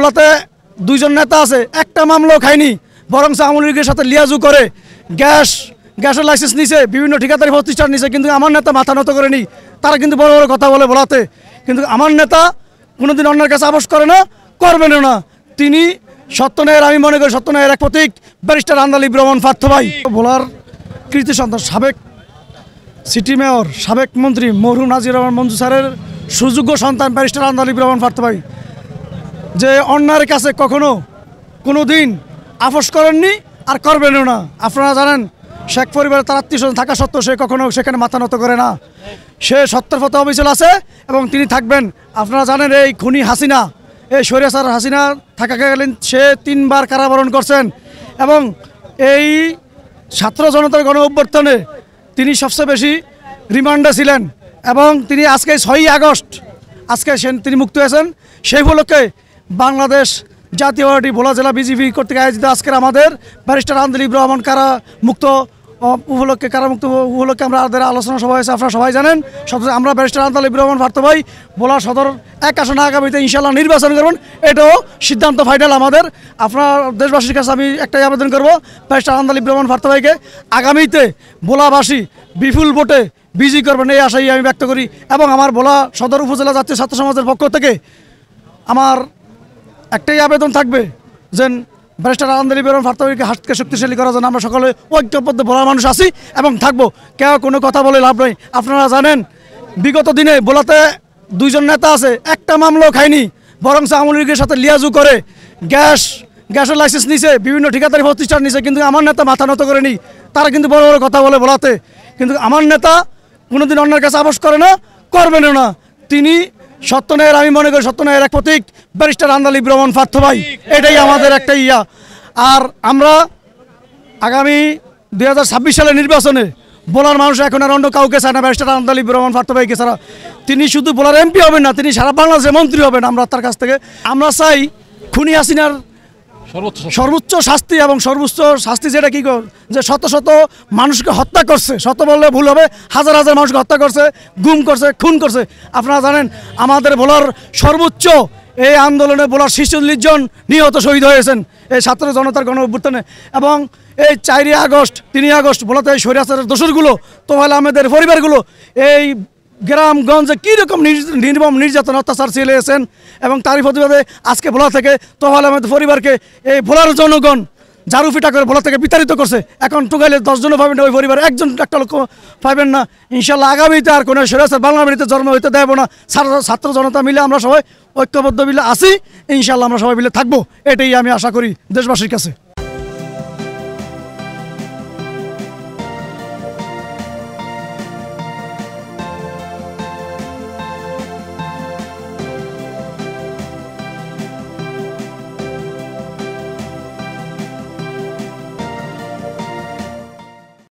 ভোলাতে দুইজন নেতা আছে, একটা মামলাও খায়নি, বরং আওয়ামী লীগের সাথে লিয়াজু করে গ্যাসের লাইসেন্স নিছে, বিভিন্ন ঠিকাদারি প্রতিষ্ঠান নিছে, কিন্তু আমার নেতা মাথা নত করেনি। তারা কিন্তু বড় বড় কথা বলে ভোলাতে, কিন্তু আমার নেতা কোনোদিন অন্যের কাছে আপোষ করে না, করবেনও না। তিনি সত্যন্যায়ের, আমি মনে করি সত্যন্যায়ের এক প্রতীক ব্যারিস্টার আন্দালিব রহমান ফার্থ ভাই। ভোলার কৃতি সন্তান, সাবেক সিটি মেয়র, সাবেক মন্ত্রী মরহুম নাজির রহমান মঞ্জু স্যারের সুযোগ্য সন্তান ব্যারিস্টার আন্দালিব রহমান ফার্থ ভাই, যে অন্যায়ের কাছে কখনো কোনো দিন আপোষ করেননি আর করবেনও না। আপনারা জানেন শেখ পরিবারের তার আত্মীয়স্বজন থাকা সত্ত্বেও সে কখনো সেখানে মাথা নত করে না। সে সত্যের পথে অবিচল আছে এবং তিনি থাকবেন। আপনারা জানেন এই খুনি হাসিনা, এই স্বৈরাচার হাসিনা থাকাকালীন সে 3 বার কারাবরণ করছেন এবং এই ছাত্র জনতার গণ অভ্যুত্থানে তিনি সবচেয়ে বেশি রিমান্ডে ছিলেন এবং তিনি আজকে 6ই আগস্ট আজকে তিনি মুক্ত হয়েছেন। সেই উপলক্ষে বাংলাদেশ জাতীয় পার্টি ভোলা জেলা বিজেপি কর্তৃক আয়োজিত আজকের আমাদের ব্যারিস্টার আন্দালিব রহমান কারামুক্ত উপলক্ষে আমাদের আলোচনা সভা হয়েছে। আপনারা সবাই জানেন, আমরা ব্যারিস্টার আন্দালিব রহমান ফার্থ ভাই ভোলা সদর 1 আসনে আগামীতে ইনশাল্লাহ নির্বাচন করবেন, এটাও সিদ্ধান্ত ফাইনাল আমাদের। আপনার দেশবাসীর কাছে আমি একটাই আবেদন করব, ব্যারিস্টার আন্দালিব রহমান ফার্থ ভাইকে আগামীতে ভোলাবাসী বিপুল ভোটে বিজয়ী করবেন, এই আশাই আমি ব্যক্ত করি। এবং আমার ভোলা সদর উপজেলা জাতীয় ছাত্র সমাজের পক্ষ থেকে আমার একটাই আবেদন থাকবে, যে ব্যারিস্টার আন্দালিব রহমান ফার্থ ভাইকে হাতকে শক্তিশালী করার জন্য আমরা সকলে ঐক্যবদ্ধ ভোলার মানুষ আছি এবং থাকবো। কেউ কোনো কথা বলে লাভ নেই। আপনারা জানেন বিগত দিনে ভোলাতে দুইজন নেতা আছে, একটা মামলাও খায়নি, বরং আওয়ামী লীগের সাথে লিয়াজু করে গ্যাসের লাইসেন্স নিছে, বিভিন্ন ঠিকাদারি প্রতিষ্ঠান নিছে, কিন্তু আমার নেতা মাথা নত করেনি। তারা কিন্তু বড় বড় কথা বলে ভোলাতে, কিন্তু আমার নেতা কোনোদিন অন্যের কাছে আপোষ করে না, করবেনও না। তিনি সত্যন্যায়ের, আমি মনে করি সত্যন্যায়ের এক প্রতীক ব্যারিস্টার আন্দালিব রহমান ফার্থ ভাই, এটাই আমাদের একটা ইয়া। আর আমরা আগামী 2026 সালের নির্বাচনে ভোলার মানুষ এখন আর অন্য কাউকে চায় না, ব্যারিস্টার আন্দালিব রহমান ফার্থ ভাইকে ছাড়া। তিনি শুধু ভোলার এমপি হবেন না, তিনি সারা বাংলাদেশের মন্ত্রী হবেন। আমরা তার কাছ থেকে আমরা চাই খুনি হাসিনার সর্বোচ্চ শাস্তি, এবং সর্বোচ্চ শাস্তি যেটা কি যে শত শত মানুষকে হত্যা করছে, শত বললে ভুল হবে, হাজার হাজার মানুষকে হত্যা করছে, গুম করছে, খুন করছে। আপনারা জানেন আমাদের ভোলার সর্বোচ্চ এই আন্দোলনে ভোলার 46 জন নিহত শহীদ হয়েছেন এই ছাত্র জনতার গণ অভ্যুত্থানে। এবং এই 4 আগস্ট 3 আগস্ট ভোলাতে এই স্বৈরাচারের দোসরগুলো, তোফায়েল আহমেদের পরিবারগুলো এই গ্রামগঞ্জে কীরকম নির্মম নির্যাতন অত্যাচার চালিয়েছেন, এবং তারই প্রতিবাদে আজকে ভোলা থেকে তোফায়েল আহমেদের পরিবারকে এই ভোলার জনগণ ঝাড়ু পিটা করে ভোলা থেকে বিতাড়িত করছে। এখন টোকাইলে 10 জনও পাবেন না, ওই পরিবার একটা লোক পাবেন না। ইনশাল্লাহ আগামীতে আর কোনো স্বৈরাচার বাংলা মাটিতে জন্ম হইতে দেব না। ছাত্র জনতা মিলে আমরা সবাই ঐক্যবদ্ধ মিলে আছি, ইনশাল্লাহ আমরা সবাই মিলে থাকবো, এটাই আমি আশা করি দেশবাসীর কাছে।